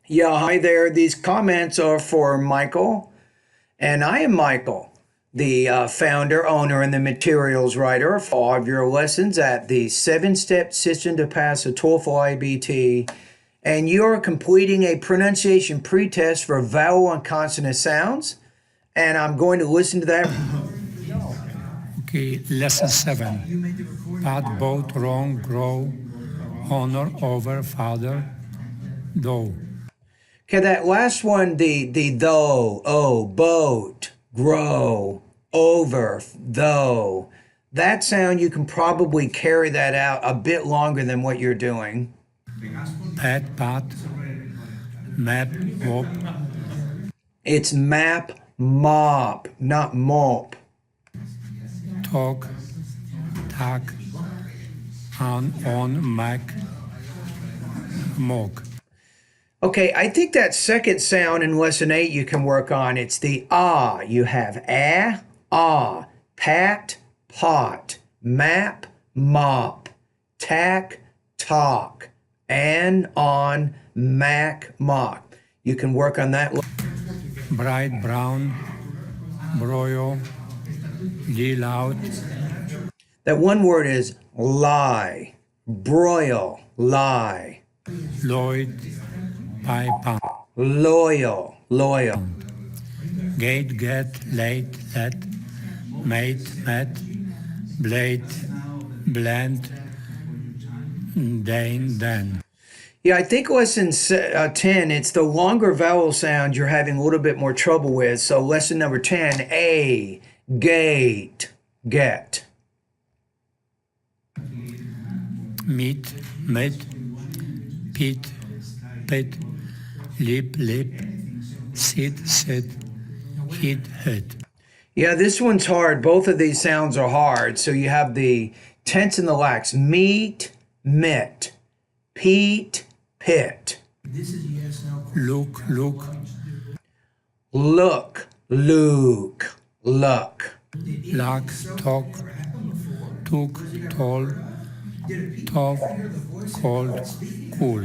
Yeah, hi there. These comments are for Michael, and I am Michael, the founder, owner, and the materials writer for all of your lessons at the 7-step system to pass a TOEFL IBT, and you are completing a pronunciation pretest for vowel and consonant sounds, and I'm going to listen to that. Okay, lesson 7. Pat, boat, wrong, grow, honor, over, father, though. Okay, that last one, the though, boat, grow, over, though. That sound, you can probably carry that out a bit longer than what you're doing. Pat, pat, map, mop, It's map, mop, not mop. talk, tack, on, mac, mock. Okay, I think that second sound in lesson 8 you can work on. It's the ah. You have pat, pot, map, mop, tack, talk, and on, mac, mock. You can work on that. Bright, brown, broil, deal out, That one word is lie, broil, lie, Lloyd, pipe, loyal, loyal. gate, get, late, let, mate, met, blade, blend, dane, then. Yeah, I think lesson 10, it's the longer vowel sound you're having a little bit more trouble with. So lesson number 10, A, gate, get. Meet, met, pit, pit, lip, sit, hit, hit. Yeah, this one's hard. Both of these sounds are hard. So you have the tense and the lax. Meet, met, pete, pit. Look, Look, Luke, luck. luck, talk, took, tall, tough, cold, cool.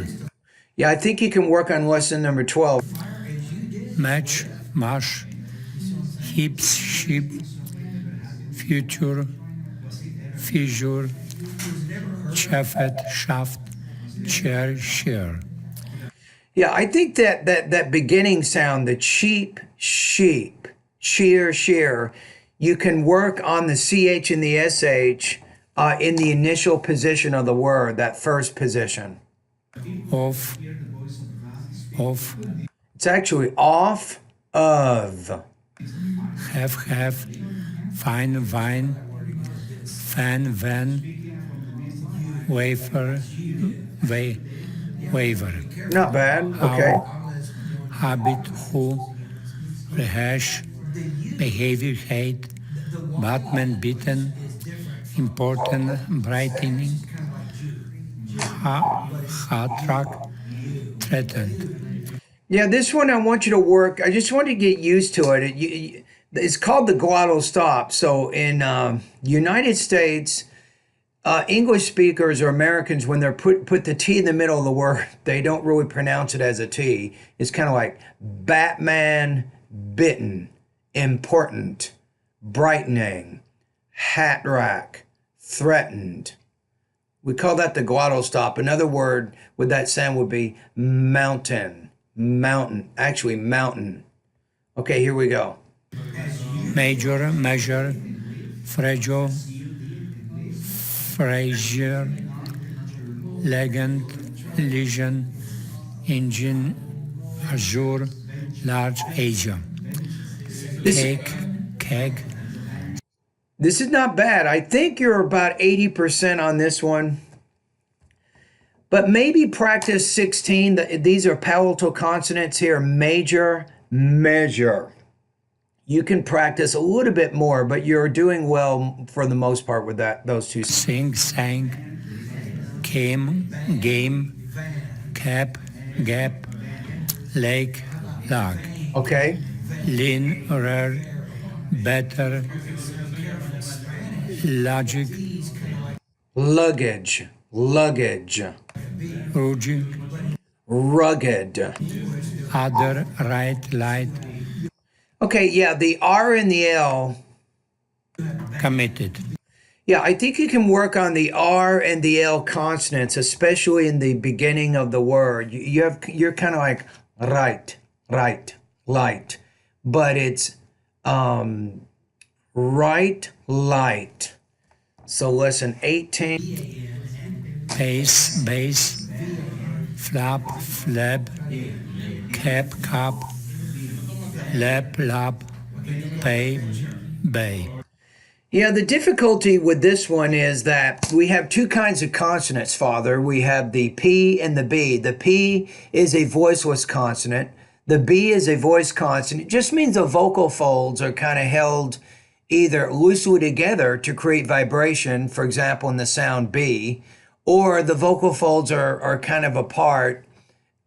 Yeah, I think you can work on lesson number 12. Match, mash, hips, sheep, future, fissure, chaffet, shaft, chair, share. Yeah, I think that beginning sound, the cheap, sheep, cheer, shear, you can work on the CH and the SH in the initial position of the word, that first position. Off, It's actually off of. have, fine, vine, fan, van, wafer, waver. Not bad. Okay. Habit, who, rehash, behavior, hate, Batman, beaten, important, brightening, hard track, threatened. Yeah, this one I want you to work. I just want to get used to it. It's called the Guado Stop. So in United States, English speakers or Americans, when they're put the T in the middle of the word, they don't really pronounce it as a T. It's kind of like Batman, bitten, important, brightening, hat rack, threatened. We call that the Guado Stop. Another word with that sound would be mountain, actually mountain. Okay, here we go. Major, measure, fragile, frazier, legend, legion, engine, azure, large, Asia. Cake, keg. This is not bad. I think you're about 80% on this one. But maybe practice 16. These are palatal consonants here. Major, measure. You can practice a little bit more, but you're doing well for the most part with those two. Sing, sang, came, game, cap, gap, lake, lag. Okay. Lean, rare, better, logic, Luggage, Rugi, rugged. other, right, light, Okay, yeah, the R and the L. committed, Yeah, I think you can work on the R and the L consonants, especially in the beginning of the word. You're kind of like right, right, light, but it's right, light. So listen, 18. base, base, flap, flab, cap, cap, lap, lap, pay, bay. Yeah, the difficulty with this one is that we have two kinds of consonants, Father. We have the P and the B. The P is a voiceless consonant. The B is a voice consonant. It just means the vocal folds are kind of held either loosely together to create vibration, for example, in the sound B, or the vocal folds are kind of apart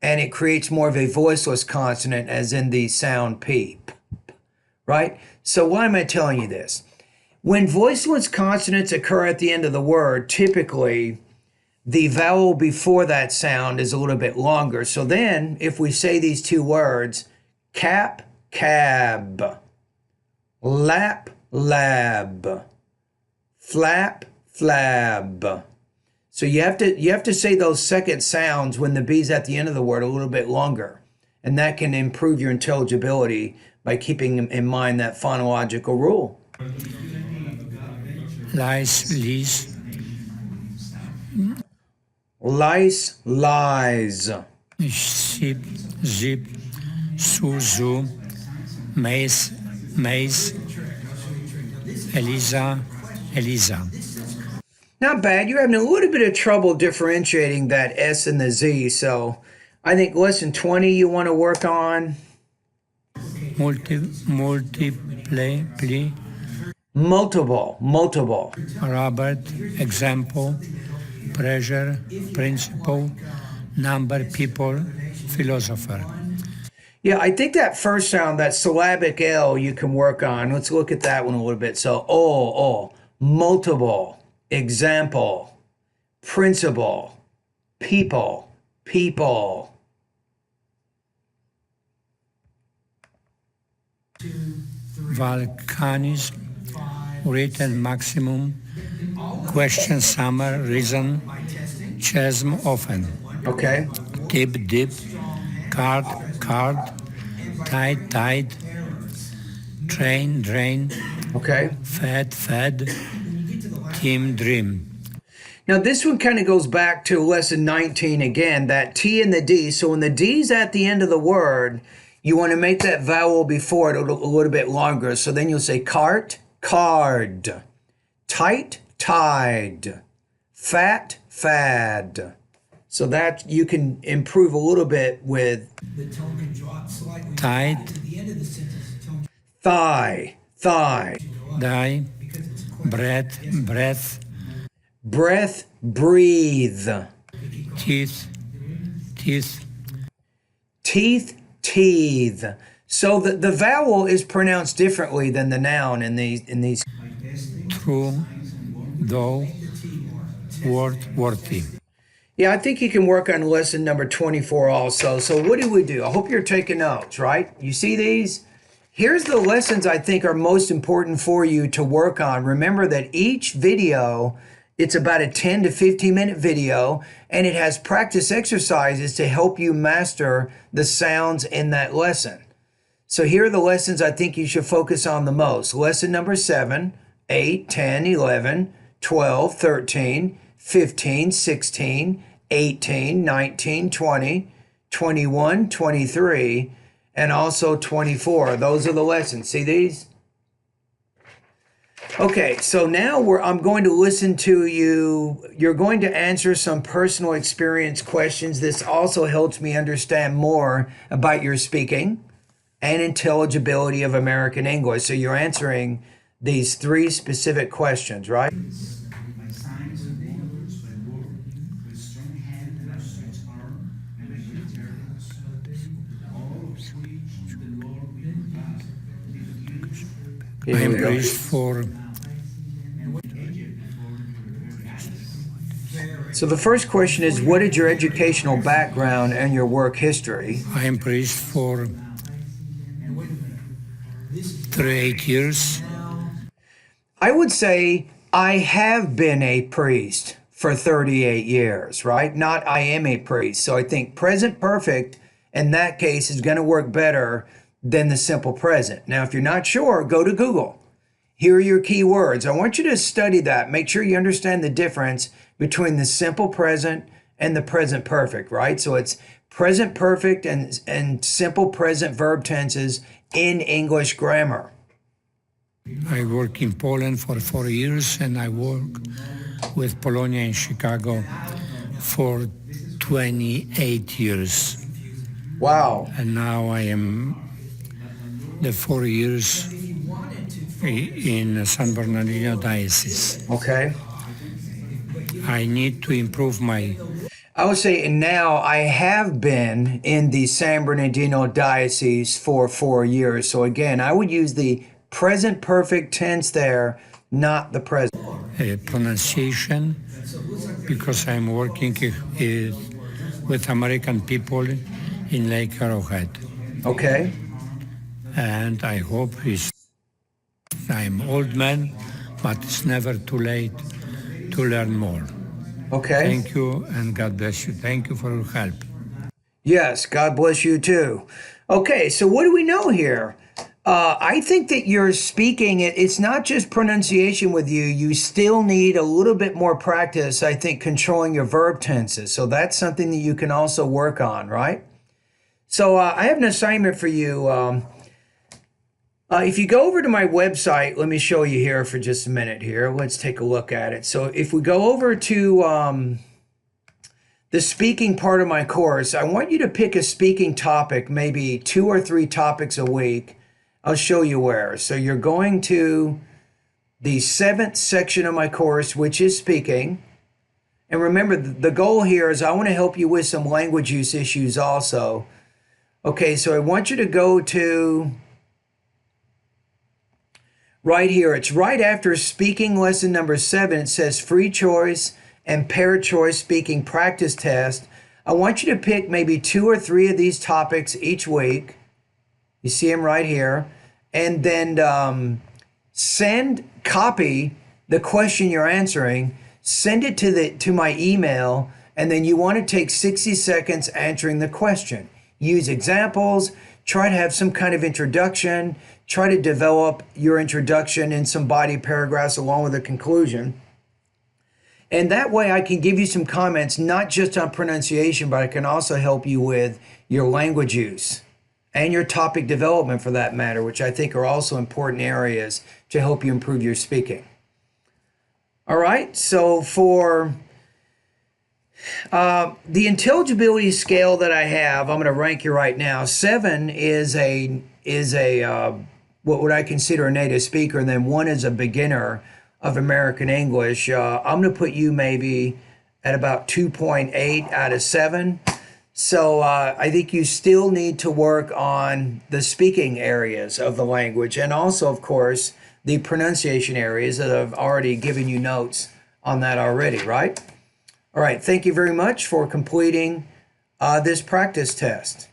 and it creates more of a voiceless consonant, as in the sound P, right? So why am I telling you this? When voiceless consonants occur at the end of the word, typically the vowel before that sound is a little bit longer. So then, if we say these two words, cap, cab, lap, lab, flap, flab. So you have to say those second sounds when the B's at the end of the word a little bit longer. And that can improve your intelligibility by keeping in mind that phonological rule. Lice, lease, Lice, lies. ship, zip, Suzu, mace, maze, Eliza, Eliza. Not bad. You're having a little bit of trouble differentiating that S and the Z. So I think lesson 20 you want to work on. Multiply, pli, Multiple. Robert, example, pressure, principle, number, people, philosopher. Yeah, I think that first sound, that syllabic L, you can work on. Let's look at that one a little bit. So, multiple, example, principle, people. Volcanism, written maximum, question, summer, reason, chasm, often, Okay. dip, dip, card, card, tide, tide, train, drain, Okay. fed, fed, team, dream. Now, this one kind of goes back to lesson 19 again, that T and the D. So when the D's at the end of the word, you want to make that vowel before it a little bit longer. So then you'll say cart, card, tight, tide, fat, fad. So that you can improve a little bit with Tide, thigh, die, breath, breath, breath, breathe, teeth, teeth, teeth. So the vowel is pronounced differently than the noun in these. true, though, worthy. Yeah, I think you can work on lesson number 24 also. So what do we do? I hope you're taking notes, right? You see these? Here's the lessons I think are most important for you to work on. Remember that each video, it's about a 10 to 15 minute video, and it has practice exercises to help you master the sounds in that lesson. So here are the lessons I think you should focus on the most. Lesson number 7, 8, 10, 11, 12, 13, 15, 16, 18, 19, 20, 21, 23, and also 24. Those are the lessons. See these? Okay, so now I'm going to listen to you. You're going to answer some personal experience questions. This also helps me understand more about your speaking and intelligibility of American English. So you're answering these 3 specific questions, right? I am praised for. So the first question is, what is your educational background and your work history? I am priest for 38 years. I would say I have been a priest for 38 years, right? Not I am a priest. So I think present perfect in that case is going to work better than the simple present. Now, if you're not sure, go to Google. Here are your key words. I want you to study that. Make sure you understand the difference between the simple present and the present perfect, right? So it's present perfect and simple present verb tenses in English grammar. I work in Poland for 4 years, and I work with Polonia in Chicago for 28 years. Wow. And now I am the 4 years in San Bernardino Diocese. Okay. I need to improve my... I would say, and now I have been in the San Bernardino Diocese for 4 years. So again, I would use the present perfect tense there, not the present. pronunciation, because I'm working with American people in Lake Arrowhead. Okay. And I hope I'm old man, but it's never too late to learn more. Okay. Thank you, and God bless you. Thank you for your help. Yes, God bless you too. Okay, so what do we know here? I think that you're speaking, it's not just pronunciation with you. You still need a little bit more practice, I think, controlling your verb tenses. So that's something that you can also work on, right? So I have an assignment for you. If you go over to my website, let me show you here for just a minute here. Let's take a look at it. So if we go over to the speaking part of my course, I want you to pick a speaking topic, maybe 2 or 3 topics a week. I'll show you where. So you're going to the 7th section of my course, which is speaking. And remember, the goal here is I want to help you with some language use issues also. Okay, so I want you to go to right here. It's right after speaking lesson number 7. It says free choice and paired choice speaking practice test. I want you to pick maybe 2 or 3 of these topics each week. You see them right here. And then copy the question you're answering, send it to my email, and then you want to take 60 seconds answering the question. Use examples, try to have some kind of introduction, try to develop your introduction in some body paragraphs along with a conclusion. And that way I can give you some comments, not just on pronunciation, but I can also help you with your language use and your topic development for that matter, which I think are also important areas to help you improve your speaking. All right, so for the intelligibility scale that I have, I'm going to rank you right now. 7 is a what would I consider a native speaker, and then 1 is a beginner of American English. I'm going to put you maybe at about 2.8 out of 7. So I think you still need to work on the speaking areas of the language, and also, of course, the pronunciation areas that I've already given you notes on that already, right? All right, thank you very much for completing this practice test.